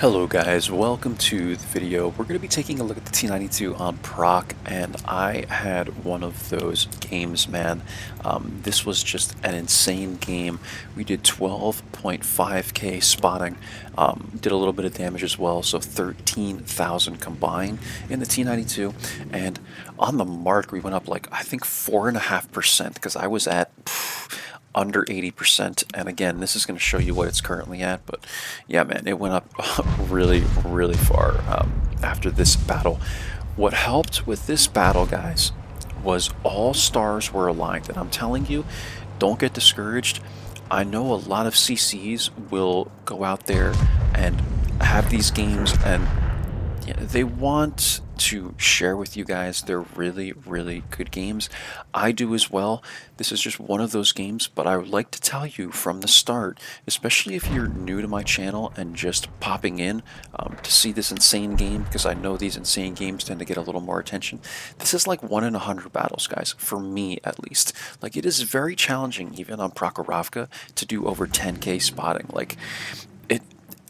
Hello guys, welcome to the video. We're going to be taking a look at the T92 on proc, and I had one of those games, man. This was just an insane game. We did 12.5k spotting, did a little bit of damage as well, so 13,000 combined in the T92, and on the mark we went up like I think 4.5% because I was at under 80%, and again, this is going to show you what it's currently at, but yeah, man, it went up really far after this battle. What helped with this battle, guys, was all stars were aligned, and I'm telling you, don't get discouraged. I know a lot of CCs will go out there and have these games, and they want to share with you guys they're really good games. I do as well. This is just one of those games, but I would like to tell you from the start, especially if you're new to my channel and just popping in to see this insane game, because I know these insane games tend to get a little more attention. This is like 1 in 100 battles, guys, for me at least. Like, it is very challenging even on Prokhorovka to do over 10k spotting. Like,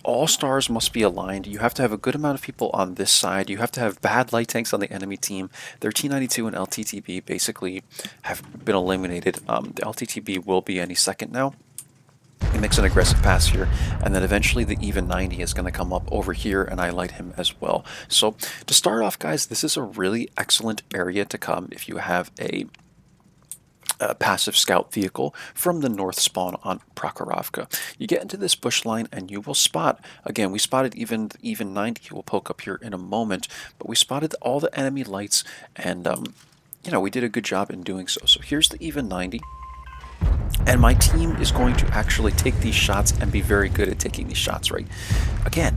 all stars must be aligned. You have to have a good amount of people on this side. You have to have bad light tanks on the enemy team. Their T92 and LTTB basically have been eliminated. The LTTB will be any second now. He makes an aggressive pass here, and then eventually the even 90 is going to come up over here, and I light him as well. So to start off, guys, this is a really excellent area to come if you have a passive scout vehicle from the north spawn on Prokhorovka. You get into this bush line and you will spot, again, we spotted even 90, we'll poke up here in a moment, but we spotted all the enemy lights, and you know, we did a good job in doing so. So here's the even 90. And my team is going to actually take these shots and be very good at taking these shots, right? Again,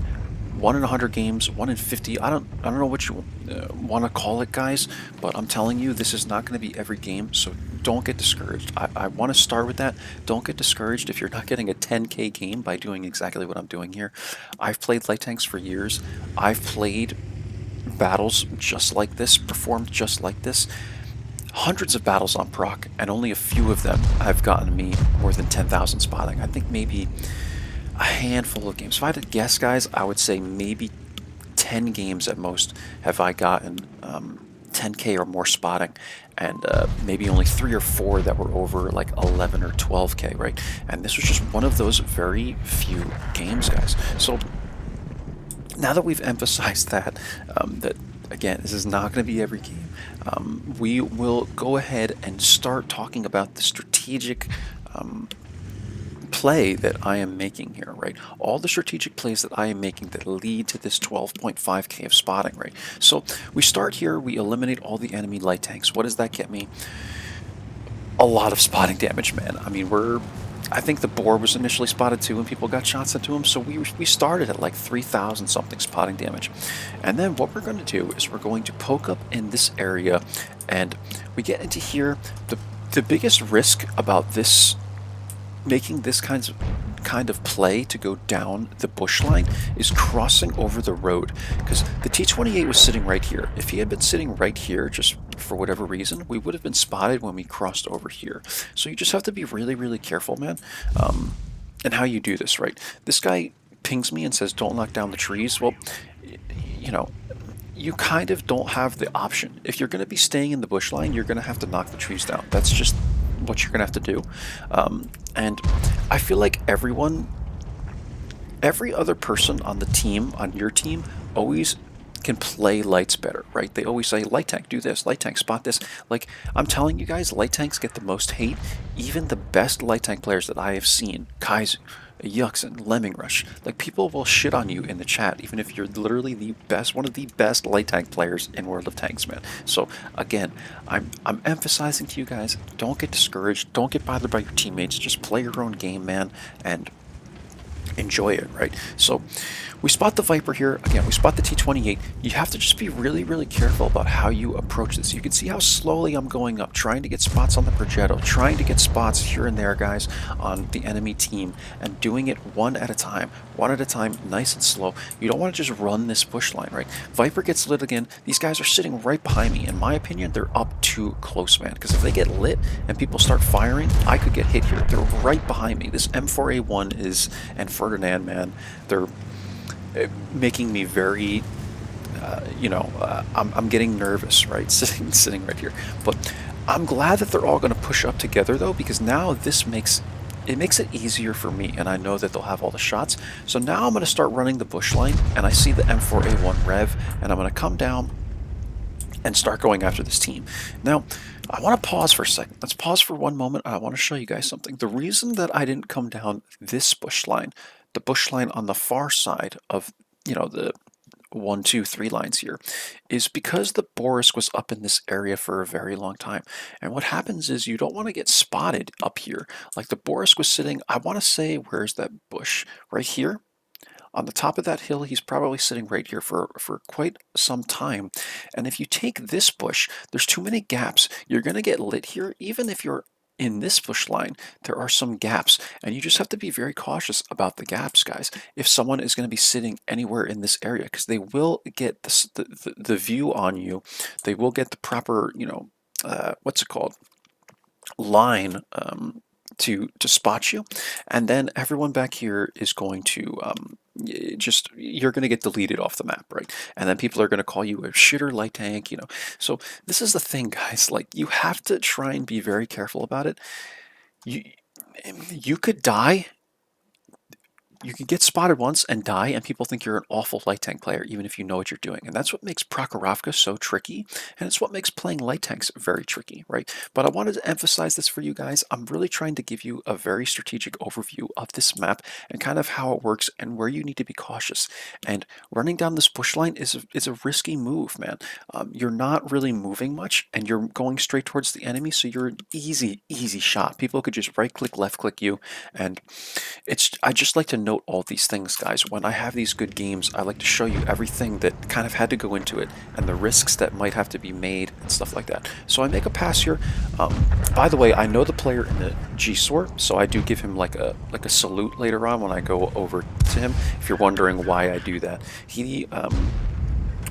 1 in 100 games, 1 in 50. I don't know what you want to call it, guys, but I'm telling you, this is not going to be every game, so don't get discouraged. I want to start with that. Don't get discouraged if you're not getting a 10k game by doing exactly what I'm doing here. I've played light tanks for years. I've played battles just like this, performed just like this. Hundreds of battles on proc, and only a few of them have gotten me more than 10,000 spotting. I think maybe a handful of games. If I had to guess, guys, I would say maybe 10 games at most have I gotten 10k or more spotting, and maybe only 3 or 4 that were over like 11 or 12k, right? And this was just one of those very few games, guys. So now that we've emphasized that, that again, this is not going to be every game, we will go ahead and start talking about the strategic play that I am making here, right? All the strategic plays that I am making that lead to this 12.5k of spotting, right? So we start here, we eliminate all the enemy light tanks. What does that get me? A lot of spotting damage, man. I mean, I think the boar was initially spotted too and people got shots into him, so we started at like 3,000 something spotting damage. And then what we're going to do is we're going to poke up in this area, and we get into here. The biggest risk about this, making this kind of play to go down the bush line, is crossing over the road, because the T28 was sitting right here. If he had been sitting right here just for whatever reason, we would have been spotted when we crossed over here. So you just have to be really careful, man, and how you do this, right? This guy pings me and says don't knock down the trees. Well, you know, you kind of don't have the option. If you're going to be staying in the bush line, you're going to have to knock the trees down. That's just what you're gonna have to do. And I feel like every other person on the team, on your team, always can play lights better, right? They always say, light tank, do this, light tank, spot this. Like, I'm telling you guys, light tanks get the most hate. Even the best light tank players that I have seen, Kaizu, Yuxin, Lemming Rush, like, people will shit on you in the chat, even if you're literally the best, one of the best light tank players in World of Tanks, man. So again, I'm emphasizing to you guys, don't get discouraged, don't get bothered by your teammates, just play your own game, man, and enjoy it, right? So we spot the Viper here. Again, we spot the T28. You have to just be really careful about how you approach this. You can see how slowly I'm going up, trying to get spots on the Progetto, trying to get spots here and there, guys, on the enemy team, and doing it one at a time, nice and slow. You don't want to just run this bush line, right? Viper gets lit again. These guys are sitting right behind me. In my opinion, they're up too close, man, because if they get lit and people start firing, I could get hit here. They're right behind me. This M4A1 and Ferdinand, man, they're making me very, I'm getting nervous, right? Sitting right here. But I'm glad that they're all going to push up together though, because now it makes it easier for me, and I know that they'll have all the shots. So now I'm going to start running the bush line, and I see the M4A1 Rev, and I'm going to come down and start going after this team. Now, I want to pause for a second. Let's pause for one moment. I want to show you guys something. The reason that I didn't come down this bush line, the bush line on the far side of, the 1, 2, 3 lines here, is because the Boris was up in this area for a very long time. And what happens is you don't want to get spotted up here. Like the Boris was sitting, I want to say, where's that bush? Right here? On the top of that hill, he's probably sitting right here for quite some time. And if you take this bush, there's too many gaps. You're going to get lit here, even if you're in this bush line. There are some gaps, and you just have to be very cautious about the gaps, guys. If someone is going to be sitting anywhere in this area, because they will get the view on you, they will get the proper, what's it called? Line to spot you, and then everyone back here is going to you're going to get deleted off the map, right? And then people are going to call you a shitter light tank, So this is the thing, guys. Like, you have to try and be very careful about it. You could die. You can get spotted once and die, and people think you're an awful light tank player, even if you know what you're doing. And that's what makes Prokhorovka so tricky, and it's what makes playing light tanks very tricky, right? But I wanted to emphasize this for you guys. I'm really trying to give you a very strategic overview of this map and kind of how it works and where you need to be cautious. And running down this bush line is a risky move, man. You're not really moving much, and you're going straight towards the enemy, so you're an easy shot. People could just right-click, left-click you, and I just like to note all these things, guys. When I have these good games, I like to show you everything that kind of had to go into it and the risks that might have to be made and stuff like that. So I make a pass here. By the way, I know the player in the G-Sort, so I do give him like a salute later on when I go over to him. If you're wondering why I do that, he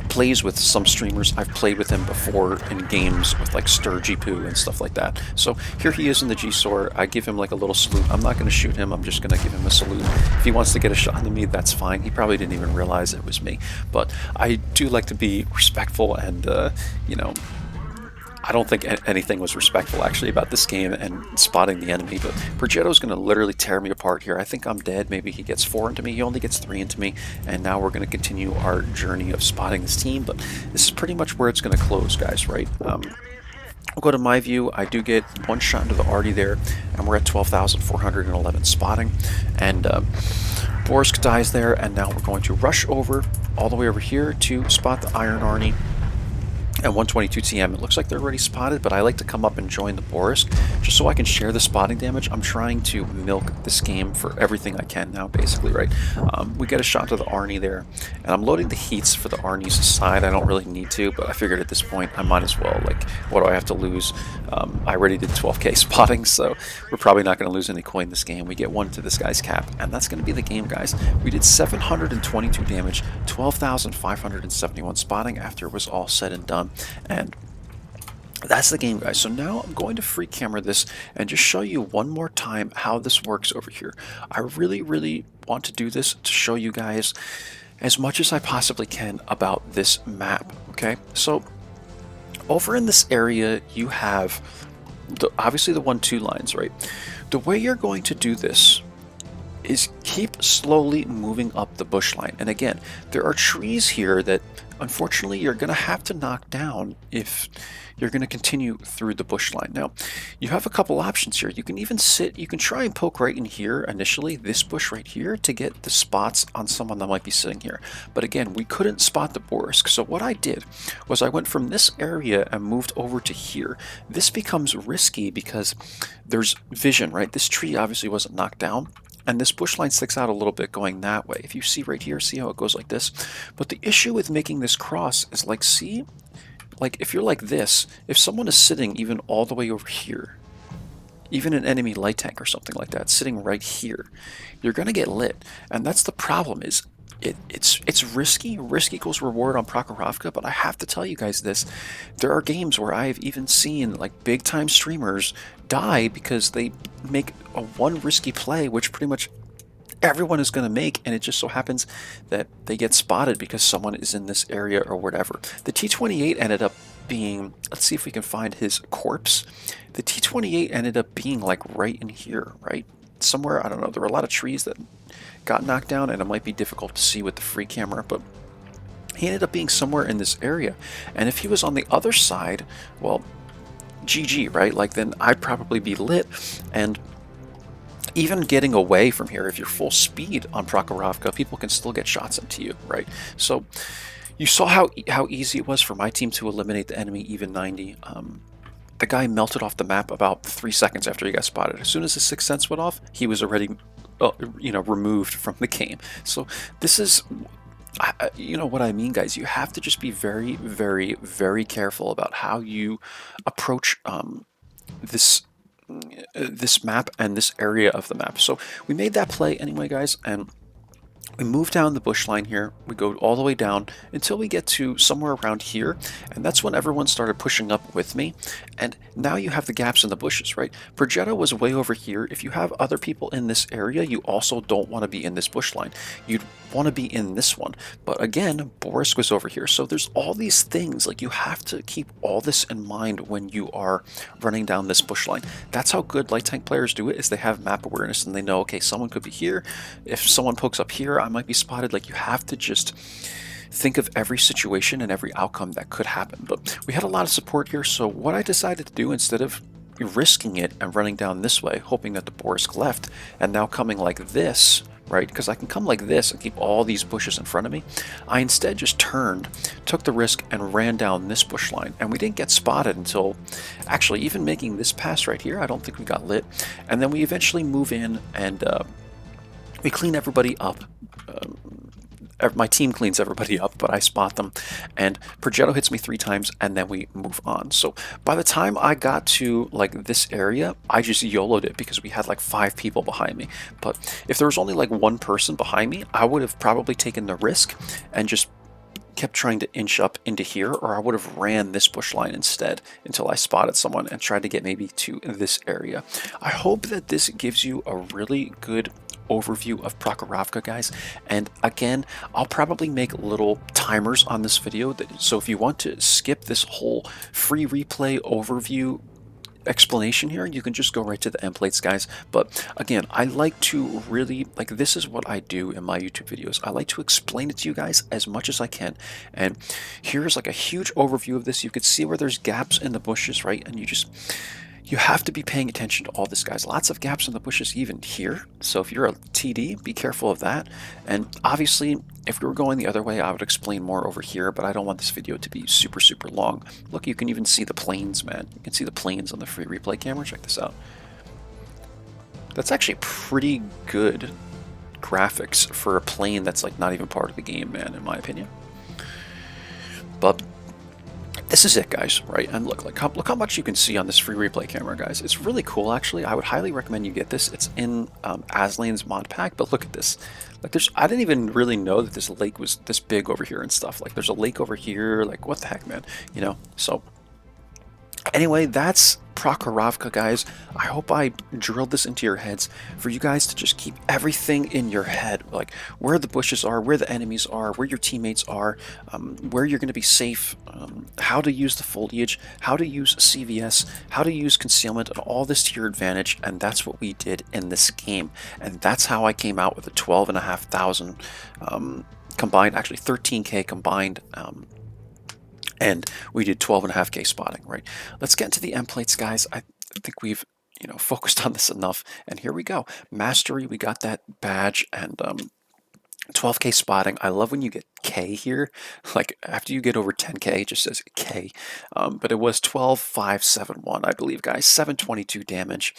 plays with some streamers. I've played with him before in games with like Sturgy Poo and stuff like that. So here he is in the G-Sort. I give him like a little salute. I'm not going to shoot him. I'm just going to give him a salute. If he wants to get a shot into me, that's fine. He probably didn't even realize it was me. But I do like to be respectful, and I don't think anything was respectful actually about this game and spotting the enemy, but Progetto's going to literally tear me apart here. I think I'm dead. Maybe he gets 4 into me. He only gets 3 into me, and now we're going to continue our journey of spotting this team, but this is pretty much where it's going to close, guys, right? I'll go to my view. I do get 1 shot into the Artie there, and we're at 12,411 spotting, and Borsk dies there, and now we're going to rush over all the way over here to spot the Iron Arnie and 122 TM. It looks like they're already spotted, but I like to come up and join the Boris just so I can share the spotting damage. I'm trying to milk this game for everything I can now, basically, right? We get a shot to the Arnie there, and I'm loading the heats for the Arnie's side. I don't really need to, but I figured at this point I might as well. Like, what do I have to lose? I already did 12k spotting, so we're probably not going to lose any coin this game. We get 1 to this guy's cap, and that's going to be the game, guys. We did 722 damage, 12,571 spotting after it was all said and done. And that's the game, guys. So now I'm going to free camera this and just show you one more time how this works over here. I really want to do this to show you guys as much as I possibly can about this map, okay? So over in this area, you have obviously the 1-2 lines, right? The way you're going to do this is keep slowly moving up the bush line. And again, there are trees here that unfortunately you're going to have to knock down if you're going to continue through the bush line. Now, you have a couple options here. You can even you can try and poke right in here initially, this bush right here, to get the spots on someone that might be sitting here. But again, we couldn't spot the Borisk. So what I did was I went from this area and moved over to here. This becomes risky because there's vision, right? This tree obviously wasn't knocked down, and this bush line sticks out a little bit going that way. If you see right here, see how it goes like this? But the issue with making this cross is, like, see? Like, if you're like this, if someone is sitting even all the way over here, even an enemy light tank or something like that, sitting right here, you're going to get lit. And that's the problem, is it's risky. Risk equals reward on Prokhorovka, but I have to tell you guys this. There are games where I've even seen, like, big-time streamers die because they make a one risky play, which pretty much everyone is going to make, and it just so happens that they get spotted because someone is in this area or whatever. The T28 ended up being, let's see if we can find his corpse. The T28 ended up being like right in here, right? Somewhere, I don't know, there were a lot of trees that got knocked down, and it might be difficult to see with the free camera, but he ended up being somewhere in this area. And if he was on the other side, well, GG, right? Like, then I'd probably be lit, and even getting away from here, if you're full speed on Prokhorovka, people can still get shots into you, right? So you saw how easy it was for my team to eliminate the enemy even 90. The guy melted off the map about 3 seconds after he got spotted. As soon as his sixth sense went off, he was already, removed from the game. So this is, you know what I mean, guys. You have to just be very, very, very careful about how you approach this this map and this area of the map. So we made that play anyway, guys, and we move down the bush line here. We go all the way down until we get to somewhere around here, and that's when everyone started pushing up with me. And now you have the gaps in the bushes, right? Progetto was way over here. If you have other people in this area, you also don't want to be in this bush line. You'd want to be in this one. But again, Boris was over here. So there's all these things, like you have to keep all this in mind when you are running down this bush line. That's how good light tank players do it, is they have map awareness and they know, okay, someone could be here. If someone pokes up here, I might be spotted. Like, you have to just think of every situation and every outcome that could happen. But we had a lot of support here, so what I decided to do, instead of risking it and running down this way, hoping that the Boris left, and now coming like this, right, because I can come like this and keep all these bushes in front of me, I instead just turned, took the risk, and ran down this bush line. And we didn't get spotted until, actually, even making this pass right here, I don't think we got lit. And then we eventually move in and we clean everybody up. My team cleans everybody up, but I spot them, and Progetto hits me 3 times, and then we move on. So by the time I got to like this area, I just YOLO'd it because we had like 5 people behind me. But if there was only like 1 person behind me, I would have probably taken the risk and just kept trying to inch up into here, or I would have ran this bush line instead until I spotted someone and tried to get maybe to this area. I hope that this gives you a really good overview of Prokhorovka, guys. And again, I'll probably make little timers on this video, so if you want to skip this whole free replay overview explanation here, you can just go right to the Endplates, guys. But again, I like to really, like, this is what I do in my YouTube videos. I like to explain it to you guys as much as I can, and here's like a huge overview of this. You could see where there's gaps in the bushes, right? And you have to be paying attention to all this, guys. Lots of gaps in the bushes even here. So if you're a TD, be careful of that. And obviously, if we were going the other way, I would explain more over here, but I don't want this video to be super, super long. Look, you can even see the planes, man. You can see the planes on the free replay camera. Check this out. That's actually pretty good graphics for a plane that's like not even part of the game, man, in my opinion. But this is it, guys, right? And look how much you can see on this free replay camera, guys. It's really cool, actually. I would highly recommend you get this. It's in Aslane's mod pack, but look at this. Like, I didn't even really know that this lake was this big over here and stuff. Like, there's a lake over here. Like, what the heck, man? You know, so anyway, that's Prokhorovka, guys. I hope I drilled this into your heads for you guys to just keep everything in your head, like where the bushes are, where the enemies are, where your teammates are, where you're going to be safe, how to use the foliage, how to use CVS, how to use concealment, and all this to your advantage. And that's what we did in this game, and that's how I came out with a 12,500 combined, actually 13k combined. And we did 12.5k spotting, right? Let's get into the Endplates, guys. I think we've, focused on this enough. And here we go. Mastery, we got that badge, and 12k spotting. I love when you get K here. Like, after you get over 10k, it just says K. But it was 12,571, I believe, guys. 722 damage.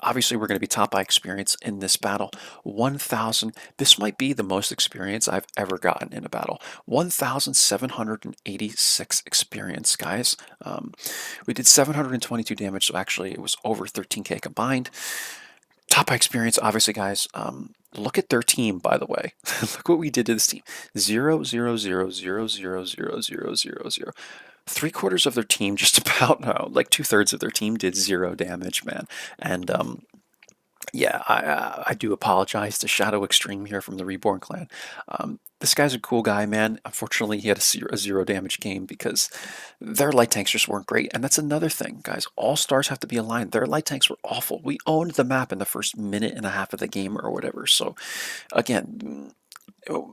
Obviously, we're going to be top by experience in this battle. 1,000. This might be the most experience I've ever gotten in a battle. 1,786 experience, guys. We did 722 damage, so actually it was over 13k combined. Top by experience, obviously, guys. Look at their team, by the way. Look what we did to this team. 0, 0, 0, 0, 0, 0, 0, 0, 0. 3/4 of their team, just about, no, like 2/3 of their team did 0 damage, man. And Yeah, I do apologize to Shadow Extreme here from the Reborn Clan. This guy's a cool guy, man. Unfortunately, he had a zero damage game because their light tanks just weren't great. And that's another thing, guys. All stars have to be aligned. Their light tanks were awful. We owned the map in the first minute and a half of the game or whatever. So again,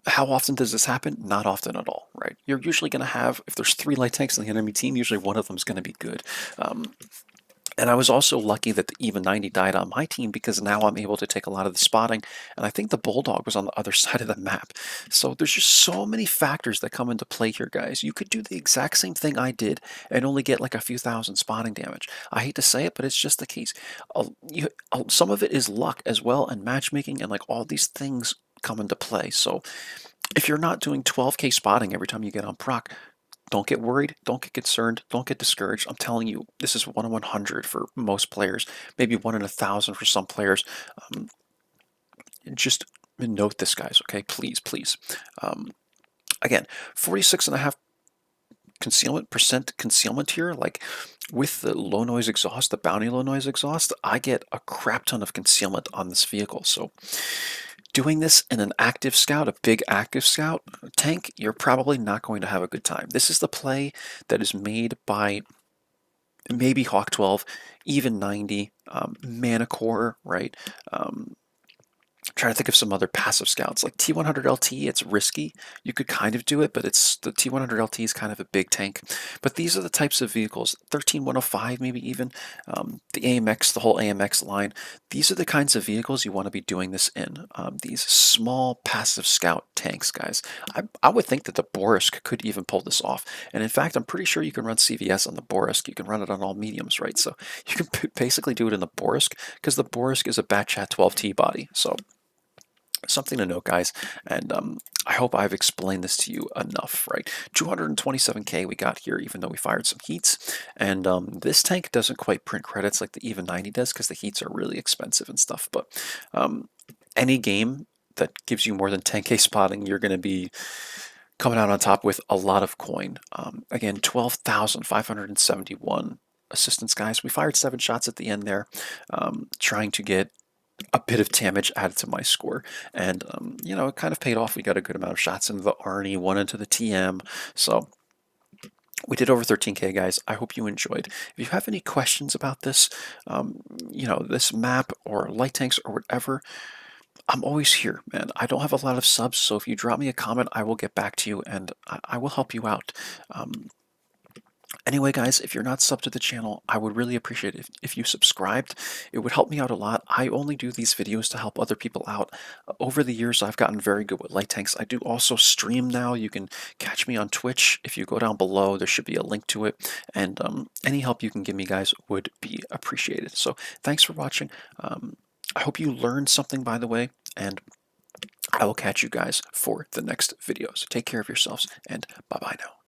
how often does this happen? Not often at all, right? You're usually going to have, if there's three light tanks in the enemy team, usually one of them is going to be good. And I was also lucky that the even 90 died on my team because now I'm able to take a lot of the spotting. And I think the Bulldog was on the other side of the map. So there's just so many factors that come into play here, guys. You could do the exact same thing I did and only get like a few thousand spotting damage. I hate to say it, but it's just the case. Some of it is luck as well, and matchmaking, and like all these things come into play. So if you're not doing 12k spotting every time you get on proc, don't get worried, don't get concerned, don't get discouraged. I'm telling you, this is 1 in 100 for most players, maybe 1 in 1,000 for some players. Um, just note this, guys, okay? Please, please. Again, 46.5 concealment here, like with the low noise exhaust, the bounty low noise exhaust, I get a crap ton of concealment on this vehicle. So doing this in an active scout, a big active scout tank, you're probably not going to have a good time. This is the play that is made by maybe Hawk 12, even 90, Manicore, right? Trying to think of some other passive scouts like T100 LT. It's risky. You could kind of do it, but it's the T100 LT is kind of a big tank. But these are the types of vehicles. 13105, maybe even the AMX, the whole AMX line. These are the kinds of vehicles you want to be doing this in. These small passive scout tanks, guys. I would think that the Borisk could even pull this off. And in fact, I'm pretty sure you can run CVS on the Borisk. You can run it on all mediums, right? So you can basically do it in the Borisk because the Borisk is a Batchat 12T body. So something to note, guys, and I hope I've explained this to you enough, right? 227k we got here, even though we fired some heats, and this tank doesn't quite print credits like the even 90 does because the heats are really expensive and stuff, but any game that gives you more than 10k spotting, you're going to be coming out on top with a lot of coin. Again, 12,571 assistance, guys. We fired 7 shots at the end there, trying to get a bit of damage added to my score, and it kind of paid off. We got a good amount of shots into the Arnie, one into the TM, so we did over 13k, guys. I hope you enjoyed. If you have any questions about this, this map or light tanks or whatever, I'm always here, man. I don't have a lot of subs, so if you drop me a comment, I will get back to you and I will help you out. Anyway, guys, if you're not subbed to the channel, I would really appreciate it if you subscribed. It would help me out a lot. I only do these videos to help other people out. Over the years, I've gotten very good with light tanks. I do also stream now. You can catch me on Twitch. If you go down below, there should be a link to it. And any help you can give me, guys, would be appreciated. So thanks for watching. I hope you learned something, by the way, and I will catch you guys for the next video. So take care of yourselves, and bye-bye now.